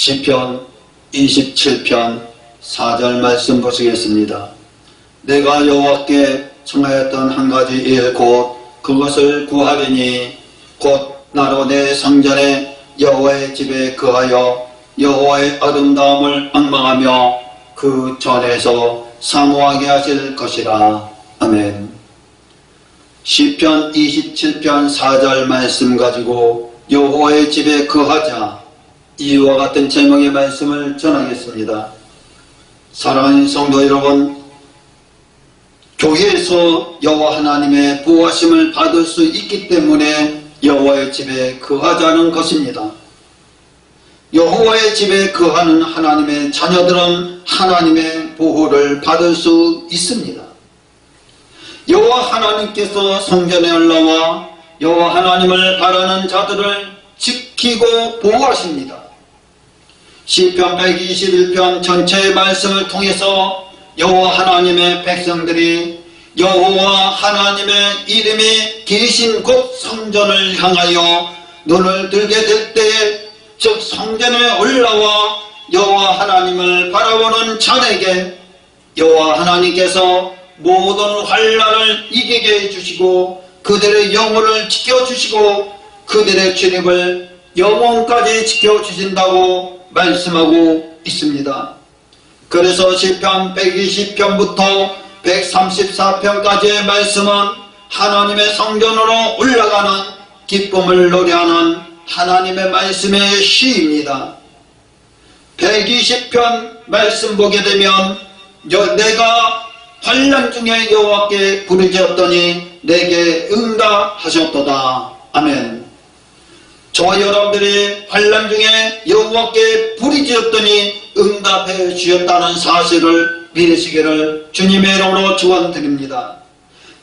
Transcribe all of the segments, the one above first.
시편 27편 4절 말씀 보시겠습니다. 내가 여호와께 청하였던 한 가지 일 곧 그것을 구하리니 곧 나로 내 성전에 여호와의 집에 거하여 여호와의 아름다움을 앙망하며 그 전에서 사모하게 하실 것이라. 아멘. 시편 27편 4절 말씀 가지고 여호와의 집에 거하자, 이와 같은 제목의 말씀을 전하겠습니다. 사랑하는 성도 여러분, 교회에서 여호와 하나님의 보호하심을 받을 수 있기 때문에 여호와의 집에 거하자는 것입니다. 여호와의 집에 거하는 하나님의 자녀들은 하나님의 보호를 받을 수 있습니다. 여호와 하나님께서 성전에 올라와 여호와 하나님을 바라는 자들을 지키고 보호하십니다. 시편 121편 전체의 말씀을 통해서 여호와 하나님의 백성들이 여호와 하나님의 이름이 계신 곳 성전을 향하여 눈을 들게 될 때에, 즉 성전에 올라와 여호와 하나님을 바라보는 자에게 여호와 하나님께서 모든 환난을 이기게 해주시고 그들의 영혼을 지켜주시고 그들의 출입을 영원까지 지켜주신다고 말씀하고 있습니다. 그래서 시편 120편부터 134편까지의 말씀은 하나님의 성전으로 올라가는 기쁨을 노래하는 하나님의 말씀의 시입니다. 120편 말씀 보게 되면 내가 환난 중에 여호와께 부르짖었더니 내게 응답하셨도다. 아멘. 저와 여러분들이 환난 중에 여호와께 부르짖었더니 응답해 주셨다는 사실을 믿으시기를 주님의 이름으로 축원드립니다.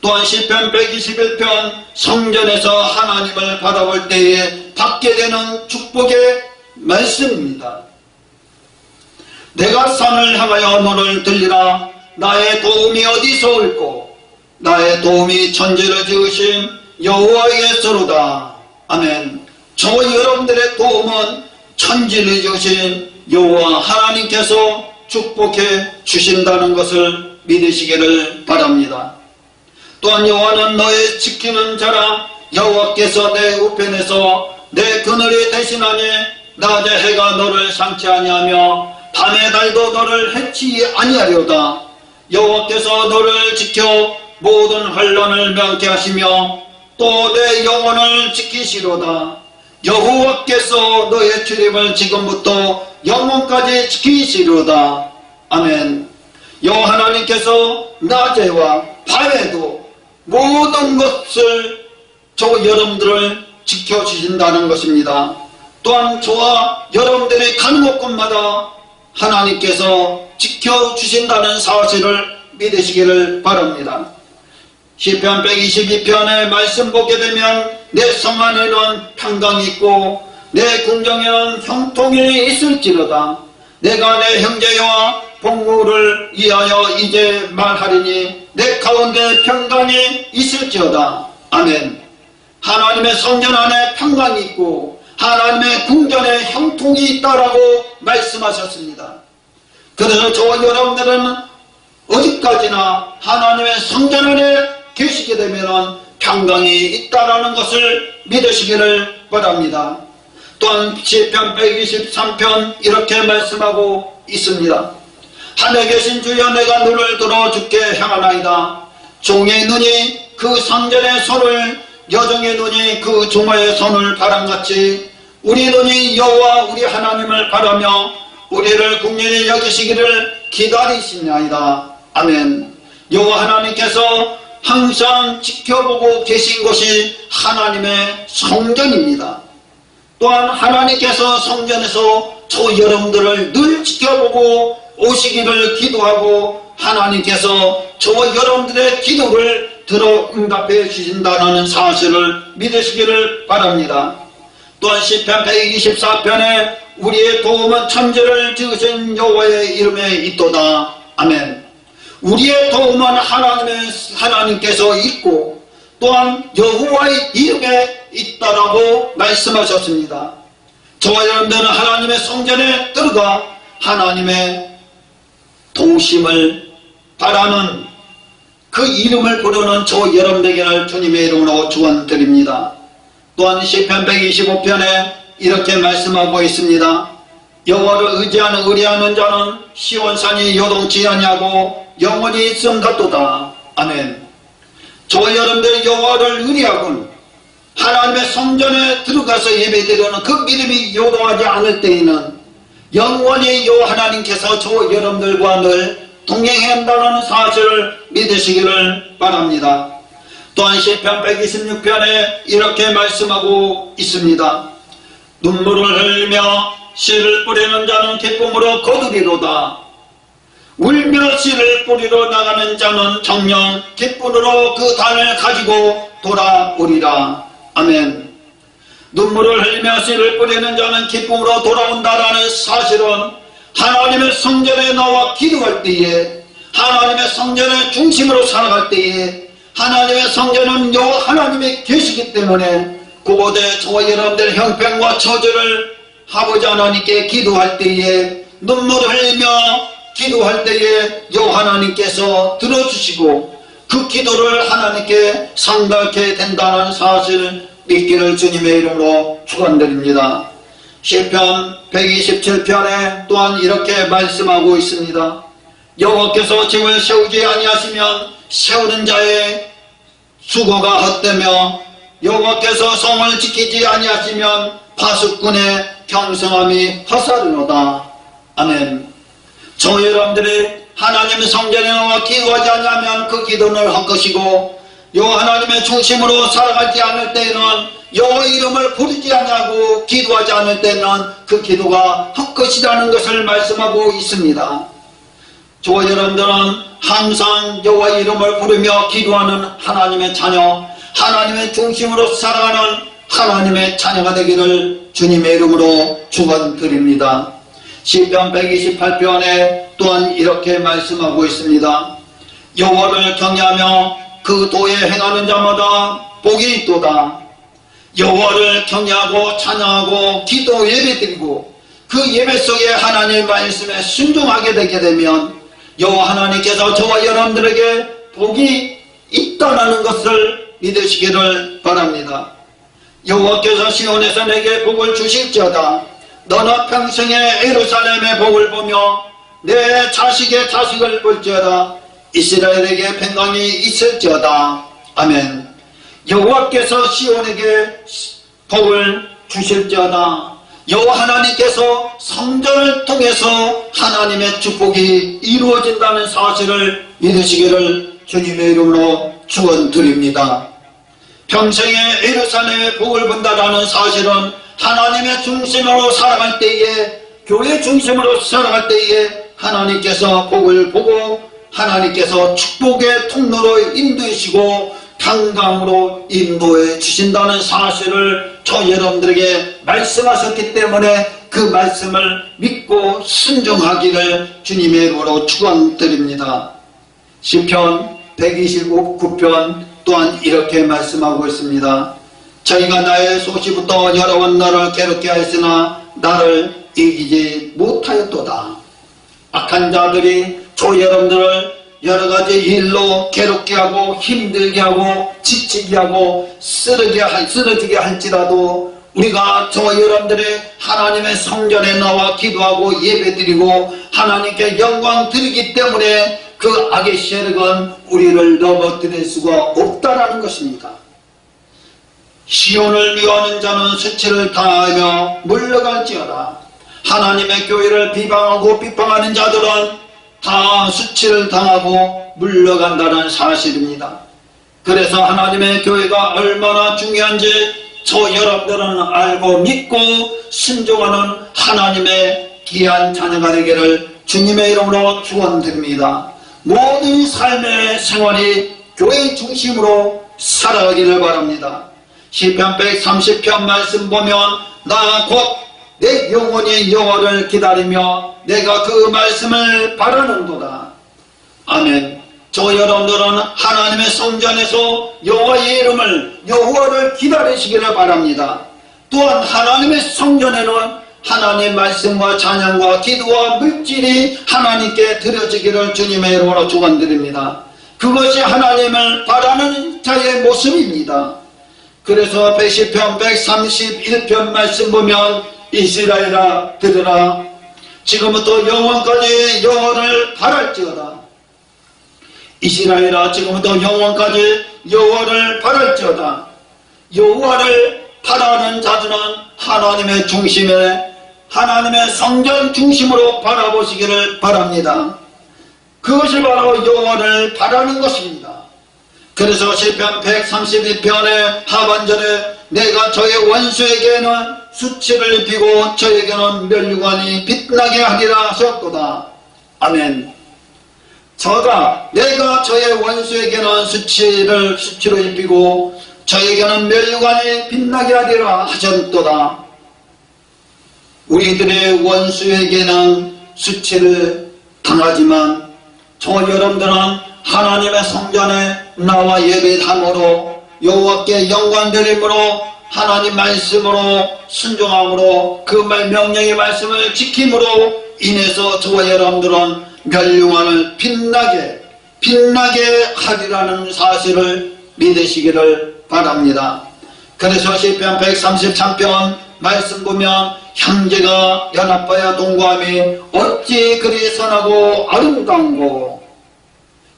또한 시편 121편 성전에서 하나님을 바라볼 때에 받게 되는 축복의 말씀입니다. 내가 산을 향하여 너를 들리라. 나의 도움이 어디서 올꼬? 나의 도움이 천지를 지으신 여호와에게서로다. 아멘. 저와 여러분들의 도움은 천지를 지으신 여호와 하나님께서 축복해 주신다는 것을 믿으시기를 바랍니다. 또한 여호와는 너의 지키는 자라. 여호와께서 내 우편에서 내 그늘이 되시나니 낮에 해가 너를 상치 아니하며 밤의 달도 너를 해치 아니하려다. 여호와께서 너를 지켜 모든 환난을 면케하시며 또 내 영혼을 지키시로다. 여호와께서 너의 출입을 지금부터 영원까지 지키시로다. 아멘. 여호와 하나님께서 낮에와 밤에도 모든 것을 저와 여러분들을 지켜주신다는 것입니다. 또한 저와 여러분들이 가는 곳마다 하나님께서 지켜주신다는 사실을 믿으시기를 바랍니다. 시편 122편의 말씀 보게 되면 내 성 안에는 평강이 있고 내 궁정에는 형통이 있을지로다. 내가 내 형제와 복무를 위하여 이제 말하리니 내 가운데 평강이 있을지어다. 아멘. 하나님의 성전 안에 평강이 있고 하나님의 궁전에 형통이 있다라고 말씀하셨습니다. 그래서 저와 여러분들은 어디까지나 하나님의 성전 안에 계시게 되면 평강이 있다라는 것을 믿으시기를 바랍니다. 또한 시편 123편 이렇게 말씀하고 있습니다. 하늘에 계신 주여, 내가 눈을 들어 주께 향하나이다. 종의 눈이 그 성전의 손을, 여종의 눈이 그 종아의 손을 바람같이 우리 눈이 여호와 우리 하나님을 바라며 우리를 긍휼히 여기시기를 기다리시나이다. 아멘. 여호와 하나님께서 항상 지켜보고 계신 것이 하나님의 성전입니다. 또한 하나님께서 성전에서 저 여러분들을 늘 지켜보고 오시기를 기도하고 하나님께서 저와 여러분들의 기도를 들어 응답해 주신다는 사실을 믿으시기를 바랍니다. 또한 시편 124편에 우리의 도움은 천지를 지으신 여호와의 이름에 있도다. 아멘. 우리의 도움은 하나님께서 있고 또한 여호와의 이름에 있다라고 말씀하셨습니다. 저와 여러분들은 하나님의 성전에 들어가 하나님의 동심을 바라는 그 이름을 부르는 저 여러분에게를 주님의 이름으로 축원드립니다. 또한 시편 125편에 이렇게 말씀하고 있습니다. 여호와를 의지하는 의리하는 자는 시온산이 요동치 아니하고 영원히 있음 같도다. 아멘. 저와 여러분들 여호와를 의리하고 하나님의 성전에 들어가서 예배드리는 그 믿음이 요동하지 않을 때에는 영원히 요 하나님께서 저 여러분들과 늘 동행한다는 사실을 믿으시기를 바랍니다. 또한 시편 126편에 이렇게 말씀하고 있습니다. 눈물을 흘리며 씨를 뿌리는 자는 기쁨으로 거두리로다. 울며 씨를 뿌리러 나가는 자는 정녕 기쁨으로 그 단을 가지고 돌아오리라. 아멘. 눈물을 흘리며 씨를 뿌리는 자는 기쁨으로 돌아온다라는 사실은 하나님의 성전에 나와 기도할 때에, 하나님의 성전의 중심으로 살아갈 때에, 하나님의 성전은 여호와 하나님이 계시기 때문에 그곳에 저와 여러분들의 형편과 처지를 아버지 하나님께 기도할 때에, 눈물을 흘리며 기도할 때에 여호와 하나님께서 들어주시고 그 기도를 하나님께 상달케 된다는 사실을 믿기를 주님의 이름으로 축원드립니다. 시편 127편에 또한 이렇게 말씀하고 있습니다. 여호와께서 집을 세우지 아니하시면 세우는 자의 수고가 헛되며 여호와께서 성을 지키지 아니하시면 파수꾼의 경성함이 헛사르노다. 아멘. 저 여러분들이 하나님의 성전에 나와 기도하지 않으면 그 기도는 헛것이고 여호와 하나님의 중심으로 살아가지 않을 때에는 여호와 이름을 부르지 않냐고 기도하지 않을 때는 그 기도가 헛것이라는 것을 말씀하고 있습니다. 저와 여러분들은 항상 여호와 이름을 부르며 기도하는 하나님의 자녀, 하나님의 중심으로 살아가는 하나님의 자녀가 되기를 주님의 이름으로 축원드립니다. 시편 128편에 또한 이렇게 말씀하고 있습니다. 여호와를 경외하며 그 도에 행하는 자마다 복이 있도다. 여호와를 경외하고 찬양하고 기도 예배드리고 그 예배 속에 하나님의 말씀에 순종하게 되게 되면 여호와 하나님께서 저와 여러분들에게 복이 있다는 것을 믿으시기를 바랍니다. 여호와께서 시온에서 내게 복을 주실지어다. 너는 평생에 예루살렘의 복을 보며 내 자식의 자식을 볼지어다. 이스라엘에게 평강이 있을지어다. 아멘. 여호와께서 시온에게 복을 주실지어다. 여호와 하나님께서 성전을 통해서 하나님의 축복이 이루어진다는 사실을 믿으시기를 주님의 이름으로 축원드립니다. 평생에 예루살렘의 복을 본다라는 사실은 하나님의 중심으로 살아갈 때에, 교회 중심으로 살아갈 때에 하나님께서 복을 보고 하나님께서 축복의 통로로 인도하시고 평강으로 인도해 주신다는 사실을 저 여러분들에게 말씀하셨기 때문에 그 말씀을 믿고 순종하기를 주님의 이름으로 축원드립니다. 시편 129편 또한 이렇게 말씀하고 있습니다. 저희가 나의 소시부터 여러 번 너를 괴롭게 하였으나 나를 이기지 못하였도다. 악한 자들이 저 여러분들을 여러가지 일로 괴롭게 하고 힘들게 하고 지치게 하고 쓰러지게 할지라도 우리가 저 여러분들의 하나님의 성전에 나와 기도하고 예배드리고 하나님께 영광 드리기 때문에 그 악의 세력은 우리를 넘어뜨릴 수가 없다라는 것입니다. 시온을 미워하는 자는 수치를 당하며 물러갈지어다. 하나님의 교회를 비방하고 비방하는 자들은 다 수치를 당하고 물러간다는 사실입니다. 그래서 하나님의 교회가 얼마나 중요한지 저 여러분들은 알고 믿고 순종하는 하나님의 귀한 자녀가 되기를 주님의 이름으로 축원드립니다. 모든 삶의 생활이 교회 중심으로 살아가기를 바랍니다. 시편 130편 말씀 보면 나 곧 내 영혼이 여호와를 기다리며 내가 그 말씀을 바라는도다. 아멘. 저 여러분들은 하나님의 성전에서 여호와의 이름을, 여호와를 기다리시기를 바랍니다. 또한 하나님의 성전에는 하나님의 말씀과 찬양과 기도와 물질이 하나님께 드려지기를 주님의 이름으로 축원드립니다. 그것이 하나님을 바라는 자의 모습입니다. 그래서 110편 131편 말씀 보면 이스라엘아 들으라, 지금부터 영원까지 여호와를 바랄지어다. 이스라엘아 지금부터 영원까지 여호와를 바랄지어다. 여호와를 바라는 자들은 하나님의 중심에, 하나님의 성전 중심으로 바라보시기를 바랍니다. 그것이 바로 여호와를 바라는 것입니다. 그래서 시편 132편의 하반절에 내가 저의 원수에게는 수치를 입히고 저에게는 멸류관이 빛나게 하리라 하셨도다. 아멘. 내가 저의 원수에게는 수치로 입히고 저에게는 멸류관이 빛나게 하리라 하셨도다. 우리들의 원수에게는 수치를 당하지만 저 여러분들은 하나님의 성전에 나와 예배함으로 여호와께 영광 드림으로 하나님 말씀으로 순종함으로 그 명령의 말씀을 지킴으로 인해서 저와 여러분들은 멸류관을 빛나게 하리라는 사실을 믿으시기를 바랍니다. 그래서 시편 133편 말씀 보면 형제가 연합하여 동거함이 어찌 그리 선하고 아름다운고,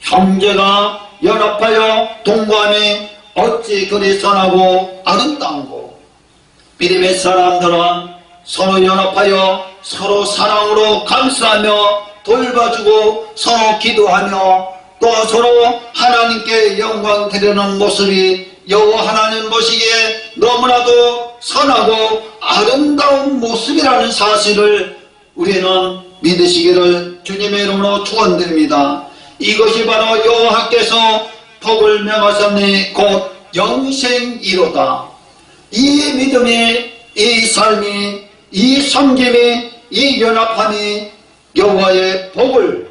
형제가 연합하여 동거함이 어찌 그리 선하고 아름다운고. 믿음의 사람들은 서로 연합하여 서로 사랑으로 감싸며 돌봐주고 서로 기도하며 또 서로 하나님께 영광 드리는 모습이 여호와 하나님 보시기에 너무나도 선하고 아름다운 모습이라는 사실을 우리는 믿으시기를 주님의 이름으로 축원드립니다. 이것이 바로 여호와께서 복을 명하셨니 곧 영생이로다. 이 믿음이, 이 삶이, 이 섬김이, 이 연합함이 여호와의 복을,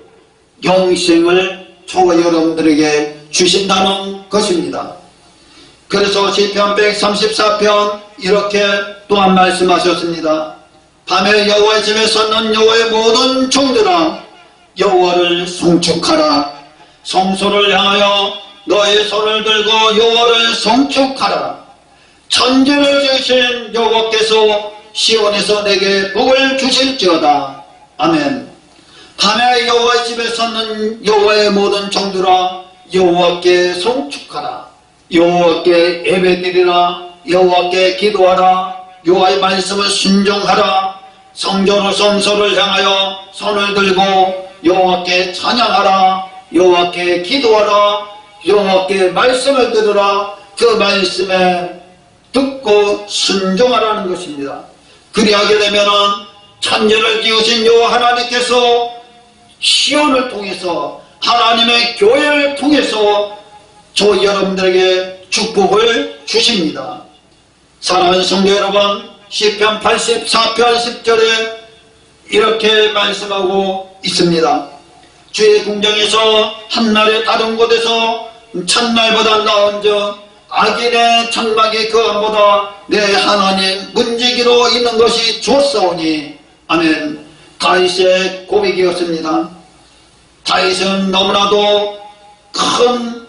영생을 저와 여러분들에게 주신다는 것입니다. 그래서 시편 134편 이렇게 또한 말씀하셨습니다. 밤에 여호와의 집에 섰는 여호와의 모든 종들아 여호와를 송축하라. 성소를 향하여 너의 손을 들고 여호와를 송축하라. 천지를 지으신 여호와께서 시온에서 내게 복을 주실지어다. 아멘. 밤에 여호와의 집에 섰는 여호와의 모든 종들아 여호와께 송축하라. 여호와께 예배드리라. 여호와께 기도하라. 여호와의 말씀을 순종하라. 성소를 향하여 손을 들고 여호와께 찬양하라. 여호와께 기도하라. 여호와께 말씀을 들으라. 그 말씀에 듣고 순종하라는 것입니다. 그리하게 되면은 천지를 지으신 여호와 하나님께서 시온을 통해서 하나님의 교회를 통해서 저 여러분들에게 축복을 주십니다. 사랑하는 성도 여러분, 시편 84편 10절에 이렇게 말씀하고 있습니다. 주의 궁정에서 한날에 다른 곳에서 첫날보다 나은즉 악인의 장막이 그함보다 내 하나님 문지기로 있는 것이 좋사오니. 아멘. 다윗의 고백이었습니다. 다윗은 너무나도 큰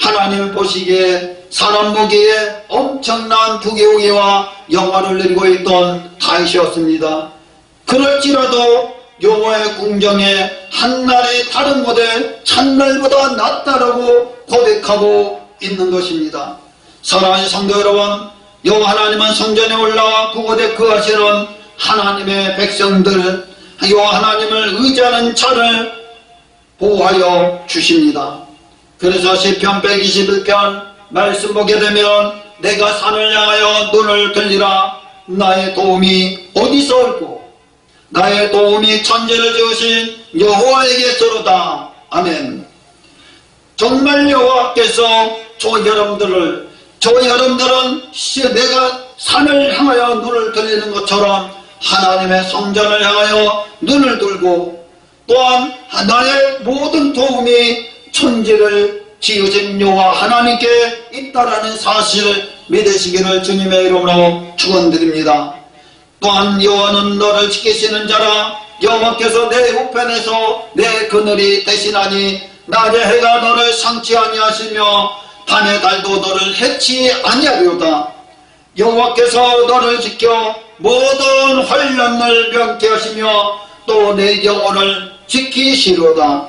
하나님을 보시기에 사람 보기에 엄청난 부귀영예와 영화를 누리고 있던 다윗이었습니다. 그럴지라도 여호와의 궁정에 한날이 다른 곳에 첫날보다 낫다라고 고백하고 있는 것입니다. 사랑하는 성도 여러분, 여호와 하나님은 성전에 올라와 그곳에 거하시는 하나님의 백성들, 여호와 하나님을 의지하는 자를 보호하여 주십니다. 그래서 시편 121편 말씀 보게 되면 내가 산을 향하여 눈을 들리라. 나의 도움이 어디서 올고 나의 도움이 천지를 지으신 여호와에게서로다. 아멘. 정말 여호와께서 여러분들은 내가 산을 향하여 눈을 들리는 것처럼 하나님의 성전을 향하여 눈을 들고 또한 나의 모든 도움이 천지를 지으신 여호와 하나님께 있다라는 사실을 믿으시기를 주님의 이름으로 축원드립니다. 또한 여호와는 너를 지키시는 자라. 여호와께서 내 우편에서 내 그늘이 되시나니 낮에 해가 너를 상치 아니하시며 밤의 달도 너를 해치 아니하리로다. 여호와께서 너를 지켜 모든 환난을 명쾌하시며 또 내 영혼을 지키시로다.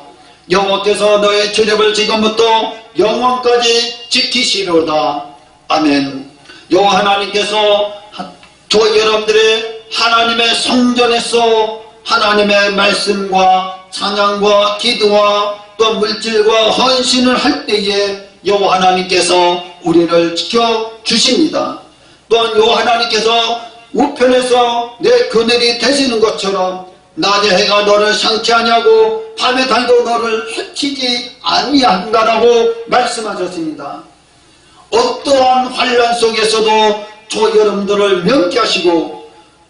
여호와께서 너의 주력을 지금부터 영원까지 지키시로다. 아멘. 여호와 하나님께서 저 여러분들의 하나님의 성전에서 하나님의 말씀과 찬양과 기도와 또 물질과 헌신을 할 때에 여호와 하나님께서 우리를 지켜주십니다. 또한 여호와 하나님께서 우편에서 내 그늘이 되시는 것처럼 낮에 해가 너를 상치 아니하고 밤의 달도 너를 해치지 아니한다라고 말씀하셨습니다. 어떠한 환난 속에서도 저 여러분들을 명쾌하시고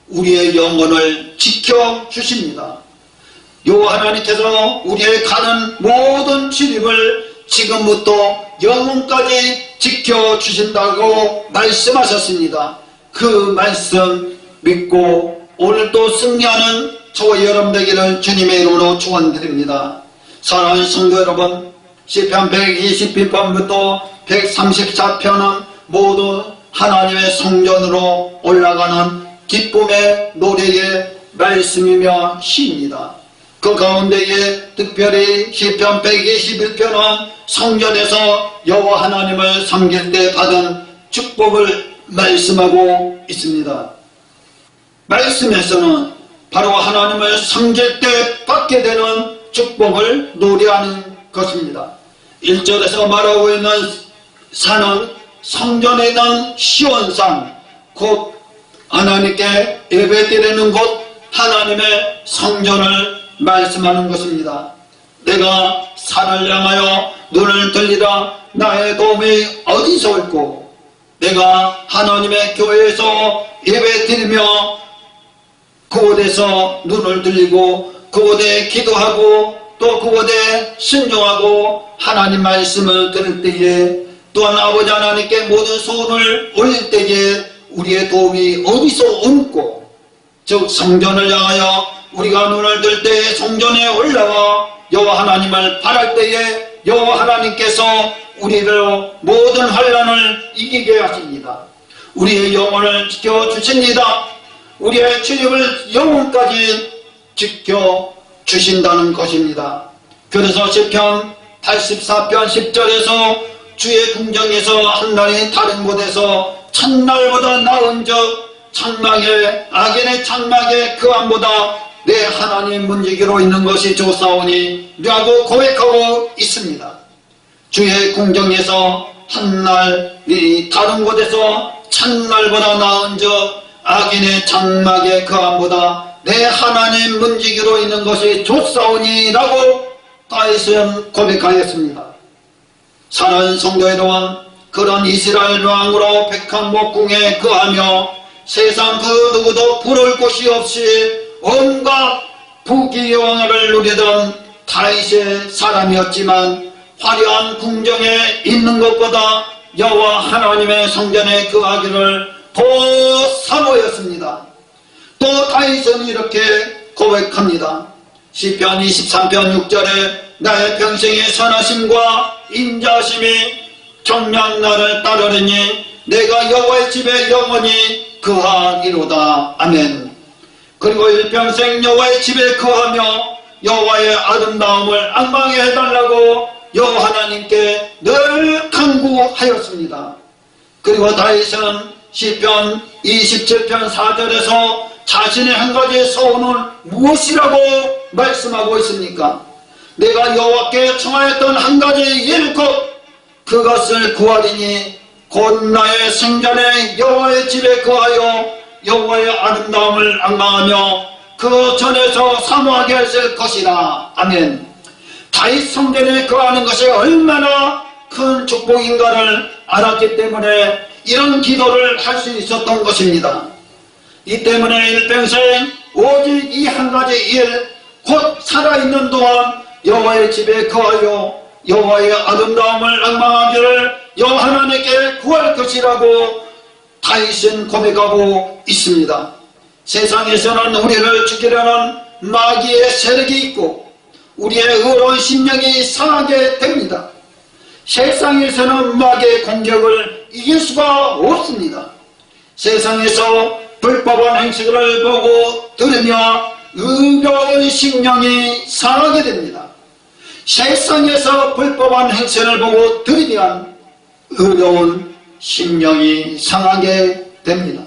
우리의 영혼을 지켜주십니다. 여호와 하나님께서 우리의 가는 모든 출입을 지금부터 영혼까지 지켜주신다고 말씀하셨습니다. 그 말씀 믿고 오늘도 승리하는 저와 여러분 되기를 주님의 이름으로 축원드립니다. 사랑하는 성도 여러분, 시편 120편부터 134편은 모두 하나님의 성전으로 올라가는 기쁨의 노래의 말씀이며 시입니다. 그 가운데에 특별히 시편 121편은 성전에서 여호와 하나님을 섬길 때 받은 축복을 말씀하고 있습니다. 말씀에서는 바로 하나님을 섬길 때 받게 되는 축복을 노래하는 것입니다. 1절에서 말하고 있는 산은 성전에 있는 시온산, 곧 하나님께 예배드리는 곳 하나님의 성전을 말씀하는 것입니다. 내가 산을 향하여 눈을 들리라. 나의 도움이 어디서 올꼬? 내가 하나님의 교회에서 예배드리며 그곳에서 눈을 들리고 그곳에 기도하고 또 그곳에 순종하고 하나님 말씀을 들을 때에 또한 아버지 하나님께 모든 소원을 올릴 때에 우리의 도움이 어디서 옮고, 즉 성전을 향하여 우리가 눈을 들 때 성전에 올라와 여호와 하나님을 바랄 때에 여호와 하나님께서 우리를 모든 환난을 이기게 하십니다. 우리의 영혼을 지켜주십니다. 우리의 출입을 영혼까지 지켜주신다는 것입니다. 그래서 시편 84편 10절에서 주의 궁정에서 한날이 다른 곳에서 첫날보다 나은 적 장막에 악인의 장막에 그암보다 내 하나님 문지기로 있는 것이 좋사오니 라고 고백하고 있습니다. 주의 궁정에서 한날이 다른 곳에서 첫날보다 나은 적 악인의 장막에 그암보다 내 하나님 문지기로 있는 것이 좋사오니 라고 다윗은 고백하였습니다. 사랑하는 성도 여러분, 그런 이스라엘 왕으로 백한 목궁에 거하며 세상 그 누구도 부를 곳이 없이 온갖 부귀영화를 누리던 다윗의 사람이었지만 화려한 궁정에 있는 것보다 여호와 하나님의 성전에 거하기를 더 사모였습니다. 또 다윗은 이렇게 고백합니다. 시편 23편 6절에 나의 평생의 선하심과 인자심이 정녕 나를 따르리니 내가 여호와의 집에 영원히 거하리로다. 아멘. 그리고 일평생 여호와의 집에 거하며 여호와의 아름다움을 앙망해 해달라고 여호와 하나님께 늘 간구하였습니다. 그리고 다윗은 시편 27편 4절에서 자신의 한 가지 소원은 무엇이라고 말씀하고 있습니까? 내가 여호와께 청하였던 한 가지 일 곧 그것을 구하리니 곧 나의 생전에 여호와의 집에 거하여 여호와의 아름다움을 앙망하며 그 전에서 사모하게 하실 것이라. 아멘. 다윗 성전에 거하는 것이 얼마나 큰 축복인가를 알았기 때문에 이런 기도를 할 수 있었던 것입니다. 이 때문에 일평생 오직 이 한 가지 일, 곧 살아있는 동안 여호와의 집에 거하여 여호와의 아름다움을 낭망하기를 여호와 하나님께 구할 것이라고 다윗은 고백하고 있습니다. 세상에서는 우리를 죽이려는 마귀의 세력이 있고 우리의 의로운 심령이 상하게 됩니다. 세상에서는 마귀의 공격을 이길 수가 없습니다. 세상에서 불법한 행실을 보고 들으며 의로운 심령이 상하게 됩니다. 세상에서 불법한 행실을 보고 들으면 의로운 심령이 상하게 됩니다.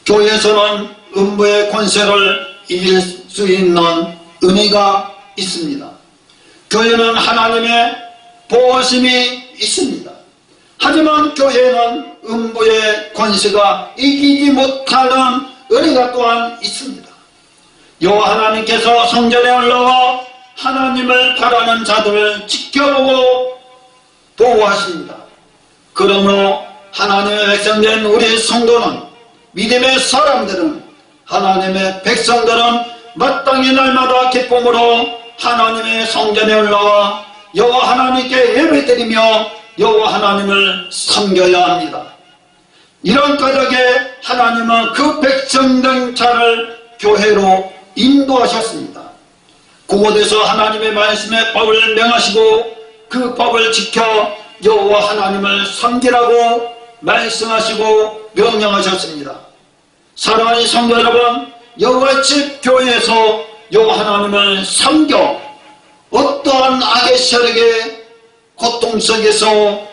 교회에서는 음부의 권세를 이길 수 있는 은혜가 있습니다. 교회는 하나님의 보호심이 있습니다. 하지만 교회는 음부의 권세가 이기지 못하는 은혜가 또한 있습니다. 여호와 하나님께서 성전에 올라와 하나님을 바라는 자들을 지켜보고 보호하십니다. 그러므로 하나님의 백성된 우리 성도는, 믿음의 사람들은, 하나님의 백성들은 마땅히 날마다 기쁨으로 하나님의 성전에 올라와 여호와 하나님께 예배드리며 여호와 하나님을 섬겨야 합니다. 이런 까닭에 하나님은 그 백성된 자를 교회로 인도하셨습니다. 그곳에서 하나님의 말씀의 법을 명하시고 그 법을 지켜 여호와 하나님을 섬기라고 말씀하시고 명령하셨습니다. 사랑하는 성도 여러분, 여호와의 집 교회에서 여호와 하나님을 섬겨 어떠한 악의 세력의 고통 속에서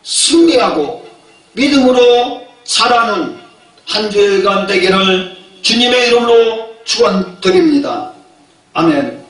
승리하고 믿음으로 살아가는 한 주일간 되기를 주님의 이름으로 축원드립니다. 아멘.